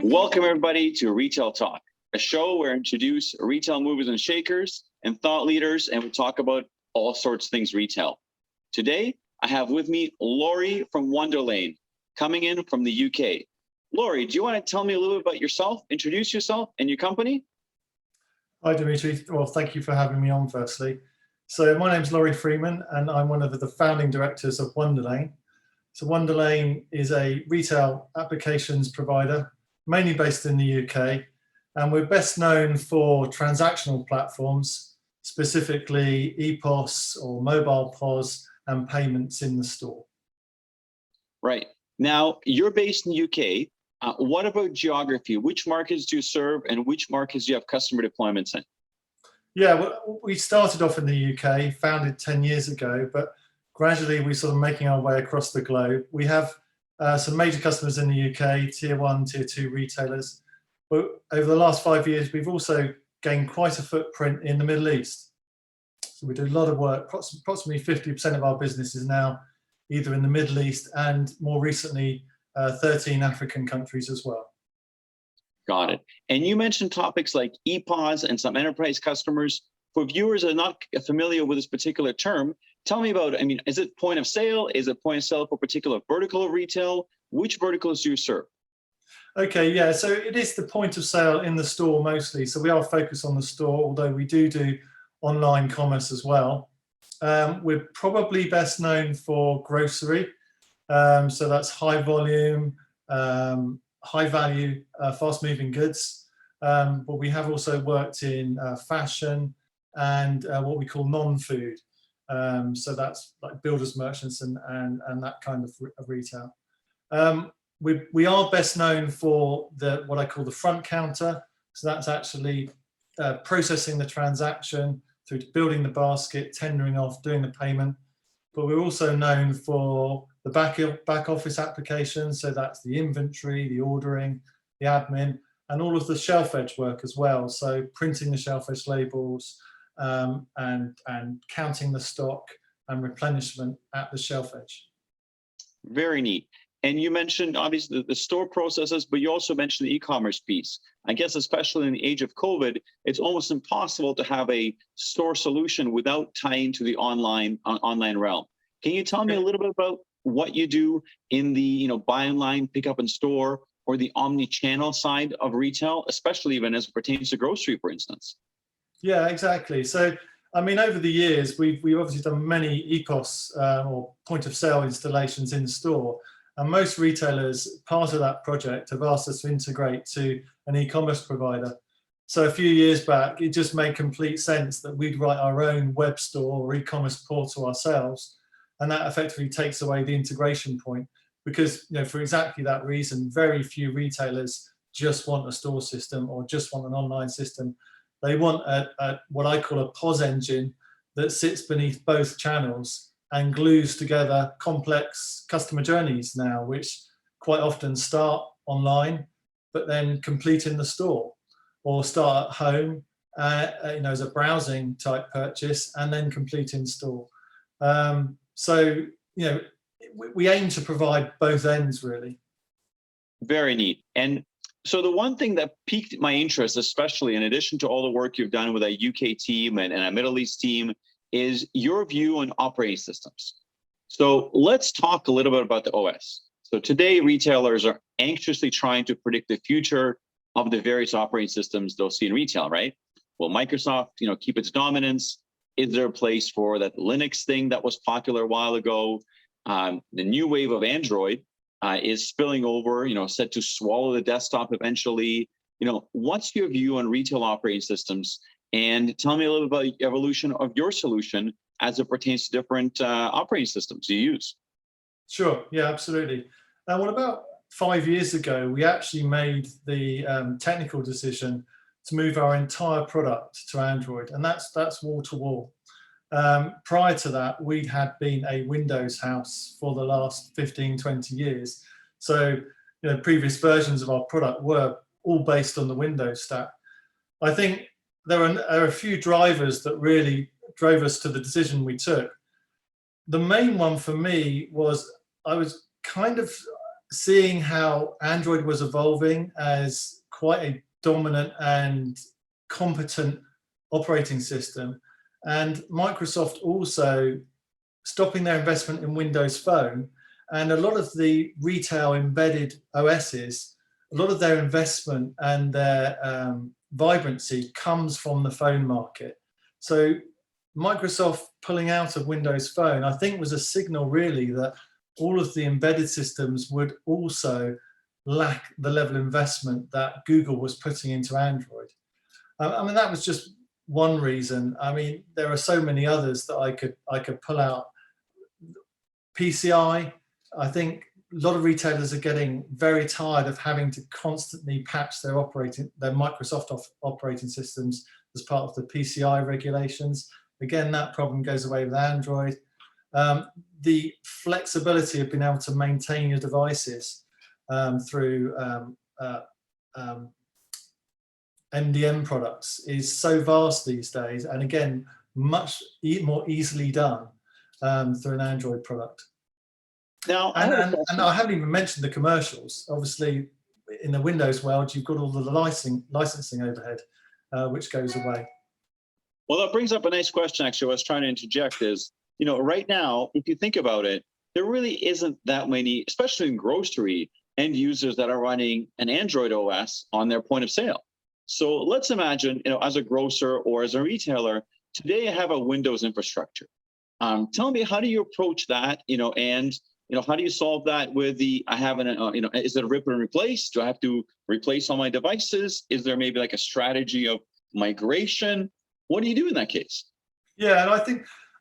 Welcome everybody to Retail Talk, a show where I introduce retail movers and shakers and thought leaders, and we talk about all sorts of things retail. Today, I have with me Laurie from Wonderlane, coming in from the UK. Laurie, do you want to tell me a little bit about yourself, introduce yourself and your company? Hi, Dimitri. Well, thank you for having me on, firstly. So my name's Laurie Freeman, and I'm one of the founding directors of Wonderlane. So Wonderlane is a retail applications provider, mainly based in the UK, and we're best known for transactional platforms, specifically EPOS or mobile POS and payments in the store. Right. Now, you're based in the UK. What about geography? Which markets do you serve and which markets do you have customer deployments in? Yeah, well, we started off in the UK, founded 10 years ago, but gradually we're sort of making our way across the globe. We have some major customers in the UK, tier 1, tier 2 retailers. But over the last 5 years, we've also gained quite a footprint in the Middle East. So we do a lot of work. Approximately 50% of our business is now either in the Middle East and more recently, 13 African countries as well. Got it. And you mentioned topics like EPOS and some enterprise customers. For viewers that are not familiar with this particular term, tell me about, is it point of sale? Is it point of sale for a particular vertical of retail? Which verticals do you serve? Okay, yeah, so it is the point of sale in the store mostly. So we are focused on the store, although we do online commerce as well. We're probably best known for grocery. So that's high volume, high value, fast moving goods. But we have also worked in fashion and what we call non-food. So that's like builders merchants and that kind of retail. We are best known for what I call the front counter. So that's actually processing the transaction through to building the basket, tendering off, doing the payment. But we're also known for the back office applications. So that's the inventory, the ordering, the admin, and all of the shelf edge work as well. So printing the shelf edge labels and counting the stock and replenishment at the shelf edge. Very neat. And you mentioned obviously the store processes, but you also mentioned the e-commerce piece. I guess especially in the age of COVID, it's almost impossible to have a store solution without tying to the online realm. Can you tell me a little bit about what you do in the buy online, pick up in store, or the omni-channel side of retail, especially even as it pertains to grocery, for instance? Yeah, exactly. So, over the years, we've obviously done many EPOS or point of sale installations in store. And most retailers, part of that project, have asked us to integrate to an e-commerce provider. So a few years back, it just made complete sense that we'd write our own web store or e-commerce portal ourselves. And that effectively takes away the integration point because, for exactly that reason, very few retailers just want a store system or just want an online system. They want what I call a POS engine that sits beneath both channels and glues together complex customer journeys now, which quite often start online, but then complete in the store, or start at home, as a browsing type purchase, and then complete in store. So, we aim to provide both ends, really. Very neat. And so the one thing that piqued my interest, especially in addition to all the work you've done with a UK team and a Middle East team, is your view on operating systems. So let's talk a little bit about the OS. So today, retailers are anxiously trying to predict the future of the various operating systems they'll see in retail, right? Will Microsoft, keep its dominance? Is there a place for that Linux thing that was popular a while ago? The new wave of Android is spilling over, set to swallow the desktop eventually. What's your view on retail operating systems? And tell me a little about the evolution of your solution as it pertains to different operating systems you use. Sure, yeah, absolutely. Now, about 5 years ago, we actually made the technical decision to move our entire product to Android, and that's wall to wall. Prior to that, we had been a Windows house for the last 15, 20 years. So, previous versions of our product were all based on the Windows stack. I think there are a few drivers that really drove us to the decision we took. The main one for me was I was kind of seeing how Android was evolving as quite a dominant and competent operating system, and Microsoft also stopping their investment in Windows Phone, and a lot of the retail embedded OSs, a lot of their investment and their vibrancy comes from the phone market. So Microsoft pulling out of Windows Phone, I think, was a signal really that all of the embedded systems would also lack the level of investment that Google was putting into Android. I mean, that was just one reason. I mean, there are so many others that I could pull out. PCI, I think a lot of retailers are getting very tired of having to constantly patch their Microsoft operating systems as part of the PCI regulations. Again, that problem goes away with Android. The flexibility of being able to maintain your devices through MDM products is so vast these days, and again, much more easily done through an Android product. Now, and I haven't even mentioned the commercials. Obviously, in the Windows world, you've got all the licensing overhead, which goes away. Well, that brings up a nice question, actually. What I was trying to interject is, you know, right now, if you think about it, there really isn't that many, especially in grocery, end users that are running an Android OS on their point of sale. So let's imagine, you know, as a grocer or as a retailer, today I have a Windows infrastructure. Tell me, how do you approach that, you know, and how do you solve that with the, I have an, is it a rip and replace? Do I have to replace all my devices? Is there maybe like a strategy of migration? What do you do in that case? Yeah, and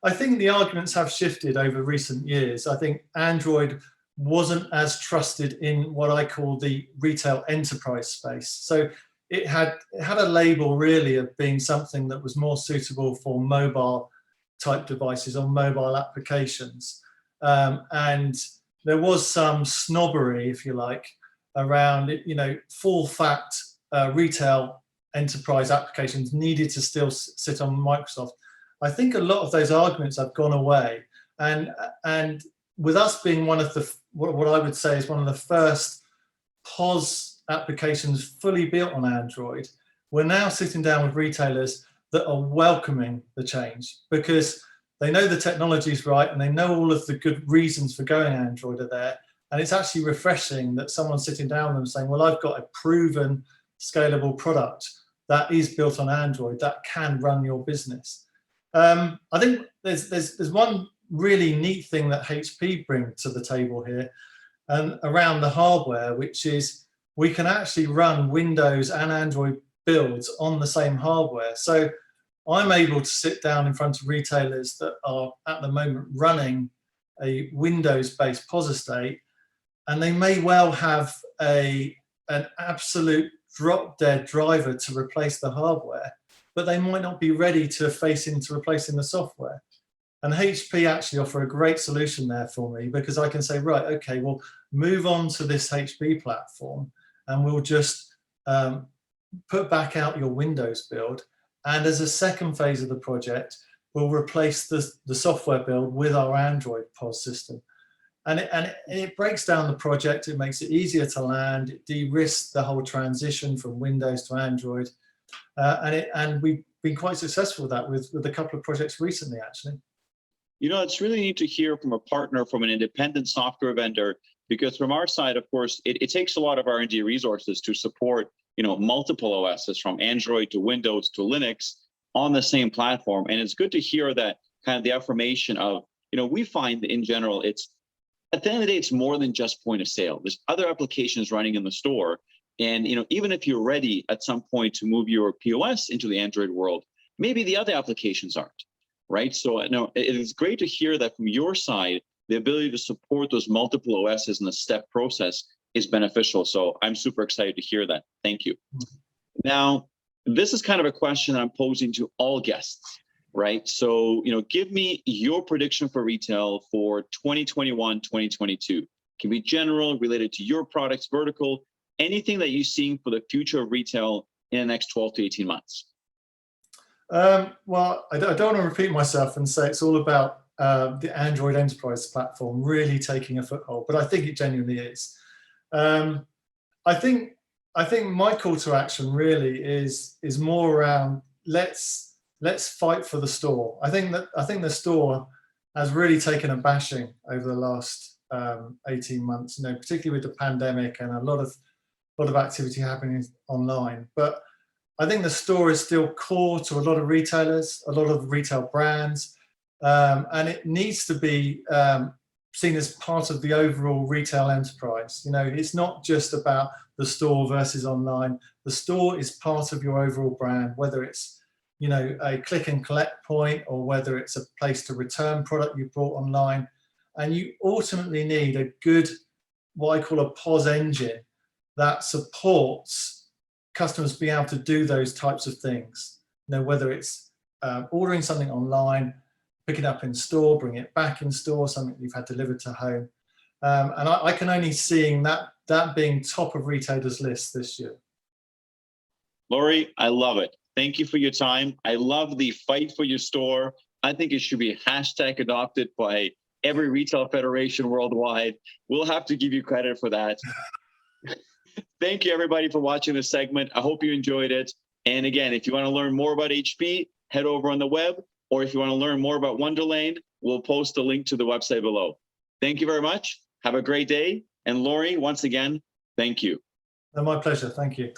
I think the arguments have shifted over recent years. I think Android wasn't as trusted in what I call the retail enterprise space. So it had a label really of being something that was more suitable for mobile type devices or mobile applications. And there was some snobbery, if you like, around it, full fat retail enterprise applications needed to still sit on Microsoft. I think a lot of those arguments have gone away. And with us being one of the, what I would say is one of the first POS applications fully built on Android, we're now sitting down with retailers that are welcoming the change because they know the technology is right and they know all of the good reasons for going Android are there. And it's actually refreshing that someone's sitting down with them saying, well, I've got a proven scalable product that is built on Android that can run your business. I think there's one really neat thing that HP bring to the table here and around the hardware, which is we can actually run Windows and Android builds on the same hardware. So I'm able to sit down in front of retailers that are at the moment running a Windows-based POS estate, and they may well have an absolute drop-dead driver to replace the hardware, but they might not be ready to face into replacing the software. And HP actually offer a great solution there for me because I can say, right, okay, well, move on to this HP platform and we'll just put back out your Windows build. And as a second phase of the project, we'll replace the software build with our Android POS system. And it breaks down the project, it makes it easier to land, it de-risks the whole transition from Windows to Android. And we've been quite successful with that with a couple of projects recently, actually. It's really neat to hear from a partner, from an independent software vendor, because from our side, of course, it takes a lot of R&D resources to support multiple OSs from Android to Windows to Linux on the same platform. And it's good to hear that kind of the affirmation of, we find in general, it's at the end of the day, it's more than just point of sale. There's other applications running in the store. And, even if you're ready at some point to move your POS into the Android world, maybe the other applications aren't, right? So no, it is great to hear that from your side, the ability to support those multiple OSs in the step process is beneficial. So I'm super excited to hear that. Thank you. Now, this is kind of a question that I'm posing to all guests, right? So, give me your prediction for retail for 2021, 2022. Can be general, related to your products, vertical, anything that you're seeing for the future of retail in the next 12 to 18 months. Well, I don't want to repeat myself and say it's all about the Android enterprise platform really taking a foothold, but I think it genuinely is. I think my call to action really is more around let's fight for the store. I think the store has really taken a bashing over the last 18 months, you know, particularly with the pandemic and a lot of activity happening online. But I think the store is still core to a lot of retailers, a lot of retail brands, and it needs to be seen as part of the overall retail enterprise. You know, it's not just about the store versus online. The store is part of your overall brand, whether it's, you know, a click and collect point or whether it's a place to return product you bought online. And you ultimately need a good, what I call a POS engine that supports customers being able to do those types of things. You know, whether it's ordering something online, pick it up in store, bring it back in store, something you've had delivered to home. And I can only see that being top of retailers' lists this year. Laurie, I love it. Thank you for your time. I love the fight for your store. I think it should be hashtag adopted by every retail federation worldwide. We'll have to give you credit for that. Thank you, everybody, for watching this segment. I hope you enjoyed it. And again, if you want to learn more about HP, head over on the web. Or if you want to learn more about Wonderlane, we'll post a link to the website below. Thank you very much. Have a great day. And Laurie, once again, thank you. My pleasure. Thank you.